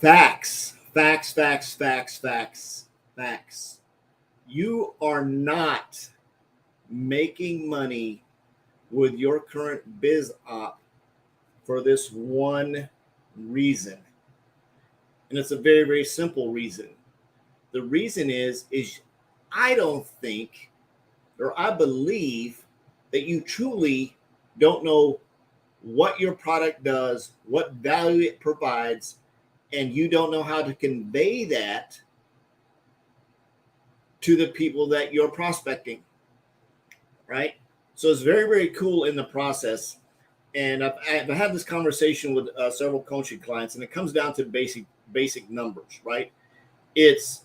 Facts, facts, facts, facts, facts, facts. You are not making money with your current biz op for this one reason. And it's a very, very simple reason. The reason is I don't think or I believe that you truly don't know what your product does, what value it provides, and you don't know how to convey that to the people that you're prospecting, right? So it's very, very cool in the process. And I've had this conversation with several coaching clients, and it comes down to basic numbers, right? It's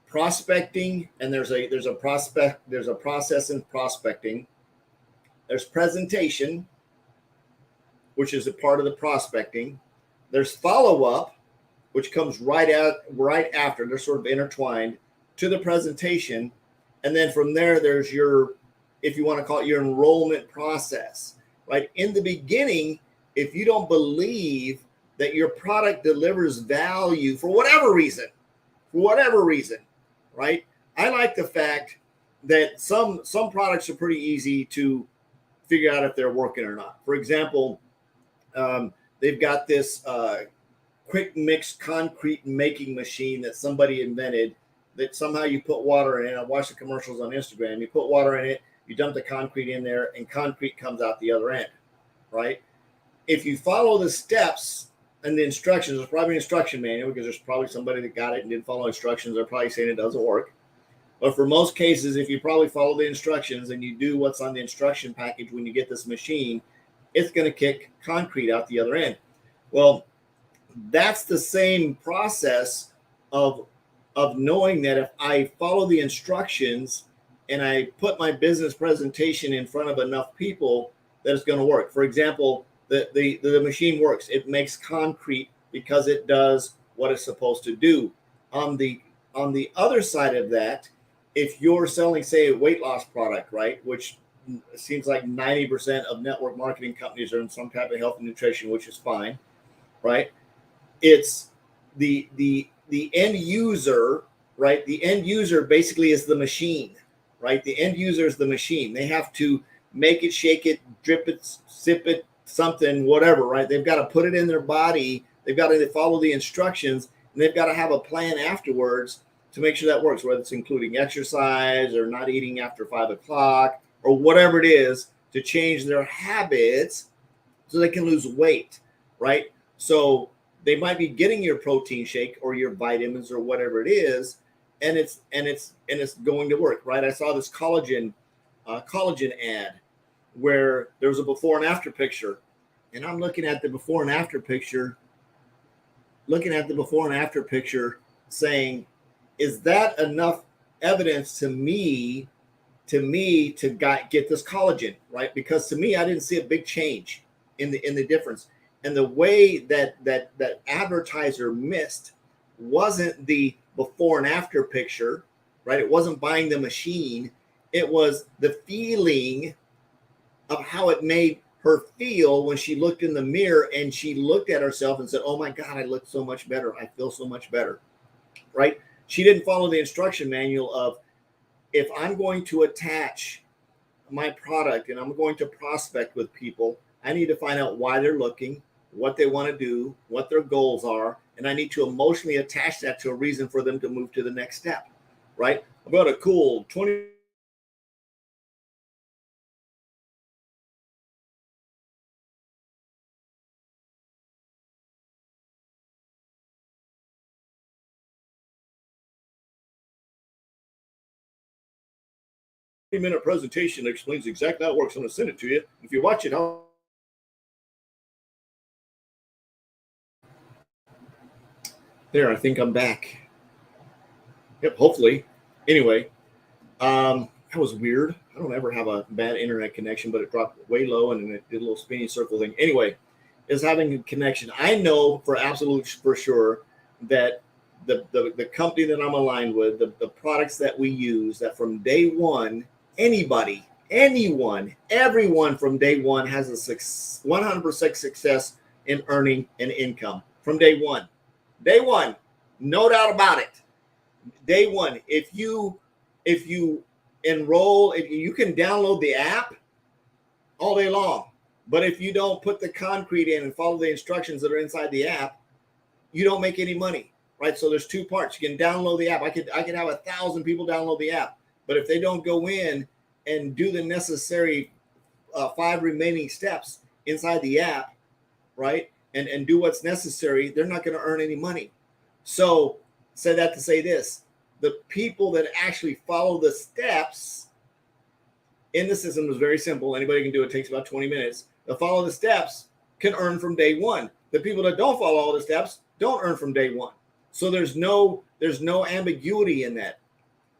prospecting, and there's a process in prospecting. There's presentation, which is a part of the prospecting. There's follow-up, which comes right after. They're sort of intertwined to the presentation. And then from there, there's your, if you want to call it, your enrollment process, right? In the beginning, if you don't believe that your product delivers value for whatever reason, right? I like the fact that some products are pretty easy to figure out if they're working or not. For example, they've got this quick mix concrete making machine that somebody invented that somehow you put water in. I watch the commercials on Instagram. You put water in it, you dump the concrete in there, and concrete comes out the other end, right? If you follow the steps and the instructions, there's probably an instruction manual because there's probably somebody that got it and didn't follow instructions. They're probably saying it doesn't work. But for most cases, if you probably follow the instructions and you do what's on the instruction package when you get this machine, it's going to kick concrete out the other end. Well, that's the same process of knowing that if I follow the instructions and I put my business presentation in front of enough people, that it's going to work. For example, the machine works. It makes concrete because it does what it's supposed to do. On the other side of that, if you're selling, say, a weight loss product, right, which it seems like 90% of network marketing companies are in some type of health and nutrition, which is fine, right? It's the end user, right? The end user basically is the machine, right? The end user is the machine. They have to make it, shake it, drip it, sip it, something, whatever, right? They've got to put it in their body. They've got to follow the instructions, and they've got to have a plan afterwards to make sure that works, whether it's including exercise or not eating after 5 o'clock or whatever it is, to change their habits so they can lose weight, right? So they might be getting your protein shake or your vitamins or whatever it is, and it's going to work, right? I saw this collagen ad where there was a before and after picture, and I'm looking at the before and after picture, saying, is that enough evidence to me to get this collagen, right? Because to me, I didn't see a big change in the difference. And the way that advertiser missed wasn't the before and after picture, right? It wasn't buying the machine. It was the feeling of how it made her feel when she looked in the mirror and she looked at herself and said, oh my God, I look so much better. I feel so much better, right? She didn't follow the instruction manual of, if I'm going to attach my product and I'm going to prospect with people, I need to find out why they're looking, what they want to do, what their goals are, and I need to emotionally attach that to a reason for them to move to the next step, right? I've got a cool 20 minute presentation that explains exactly how it works. I'm going to send it to you. If you watch it, there, I think I'm back. Yep, hopefully. Anyway, that was weird. I don't ever have a bad internet connection, but it dropped way low and then it did a little spinning circle thing. Anyway, is having a connection. I know for sure that the company that I'm aligned with, the products that we use, that from day one, everyone from day one has a 100% success in earning an income from day one. Day one, no doubt about it. Day one, if you enroll, you can download the app all day long. But if you don't put the concrete in and follow the instructions that are inside the app, you don't make any money, right? So there's two parts. You can download the app. I could have 1,000 people download the app, but if they don't go in and do the necessary 5 remaining steps inside the app, right, and do what's necessary, they're not going to earn any money. So say that to say this: the people that actually follow the steps in the system is very simple. Anybody can do it. It takes about 20 minutes. The follow the steps can earn from day one. The people that don't follow all the steps don't earn from day one. So there's no ambiguity in that.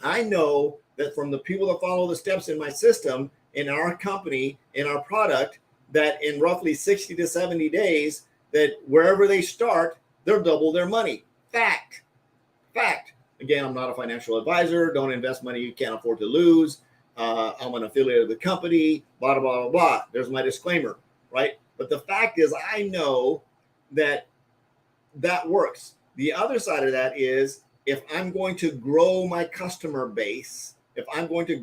I know that from the people that follow the steps in my system, in our company, in our product, that in roughly 60 to 70 days, that wherever they start, they'll double their money. Fact. Again, I'm not a financial advisor. Don't invest money you can't afford to lose. I'm an affiliate of the company, blah, blah, blah, blah. There's my disclaimer, right? But the fact is, I know that works. The other side of that is, if I'm going to grow my customer base, I've got to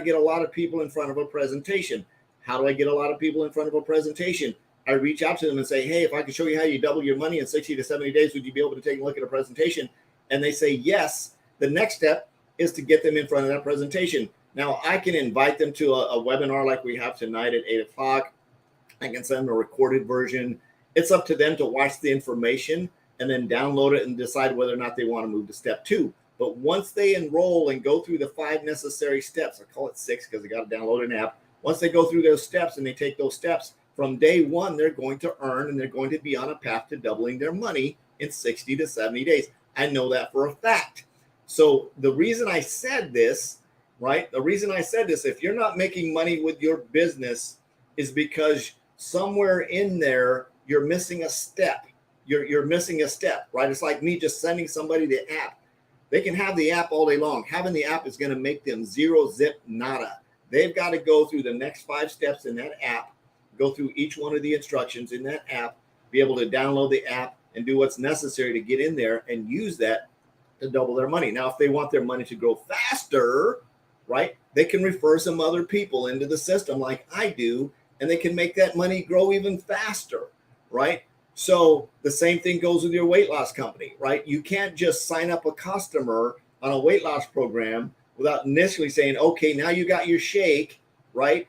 get a lot of people in front of a presentation. How do I get a lot of people in front of a presentation? I reach out to them and say, hey, if I could show you how you double your money in 60 to 70 days, would you be able to take a look at a presentation? And they say yes. The next step is to get them in front of that presentation. Now, I can invite them to a webinar like we have tonight at 8 o'clock. I can send them a recorded version. It's up to them to watch the information and then download it and decide whether or not they want to move to step 2. But once they enroll and go through the 5 necessary steps, I call it 6 because they got to download an app. Once they go through those steps and they take those steps, from day one, they're going to earn and they're going to be on a path to doubling their money in 60 to 70 days. I know that for a fact. So the reason I said this, right? The reason I said this, if you're not making money with your business, is because somewhere in there, you're missing a step. You're missing a step, right? It's like me just sending somebody the app. They can have the app all day long. Having the app is going to make them zero, zip, nada. They've got to go through the next 5 steps in that app, go through each one of the instructions in that app, be able to download the app and do what's necessary to get in there and use that to double their money. Now, if they want their money to grow faster, right, they can refer some other people into the system like I do, and they can make that money grow even faster, right? So the same thing goes with your weight loss company, right? You can't just sign up a customer on a weight loss program without initially saying, okay, now you got your shake, right?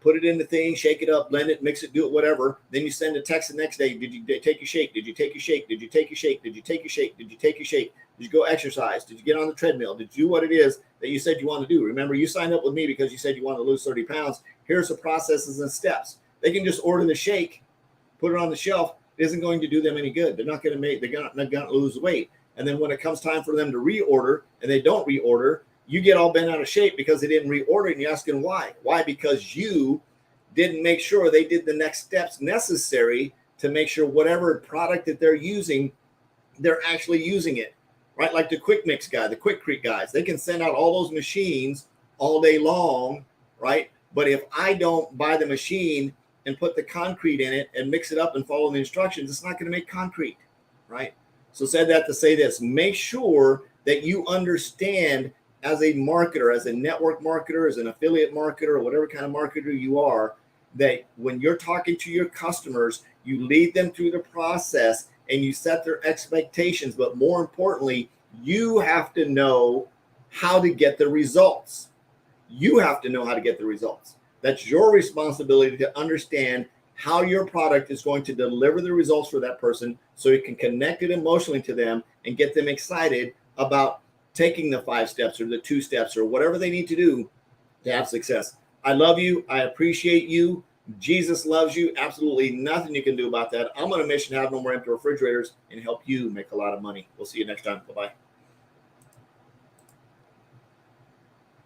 Put it in the thing, shake it up, blend it, mix it, do it, whatever. Then you send a text the next day. Did you take your shake? Did you take your shake? Did you take your shake? Did you take your shake? Did you take your shake? Did you go exercise? Did you get on the treadmill? Did you do what it is that you said you want to do? Remember, you signed up with me because you said you want to lose 30 pounds. Here's the processes and steps. They can just order the shake, put it on the shelf. It isn't going to do them any good. They're not going to lose weight. And then when it comes time for them to reorder and they don't reorder, you get all bent out of shape because they didn't reorder, and you're asking why. Why? Because you didn't make sure they did the next steps necessary to make sure whatever product that they're using, they're actually using it, right? Like the Quick Mix guy, the Quick Creek guys, they can send out all those machines all day long, right? But if I don't buy the machine and put the concrete in it and mix it up and follow the instructions, it's not going to make concrete, right? So said that to say this: make sure that you understand, as a marketer, as a network marketer, as an affiliate marketer, or whatever kind of marketer you are, that when you're talking to your customers, you lead them through the process and you set their expectations. But more importantly, you have to know how to get the results. You have to know how to get the results. That's your responsibility to understand how your product is going to deliver the results for that person, so you can connect it emotionally to them and get them excited about taking the 5 steps or the 2 steps or whatever they need to do to have success. I love you. I appreciate you. Jesus loves you. Absolutely nothing you can do about that. I'm on a mission to have no more empty refrigerators and help you make a lot of money. We'll see you next time. Bye-bye.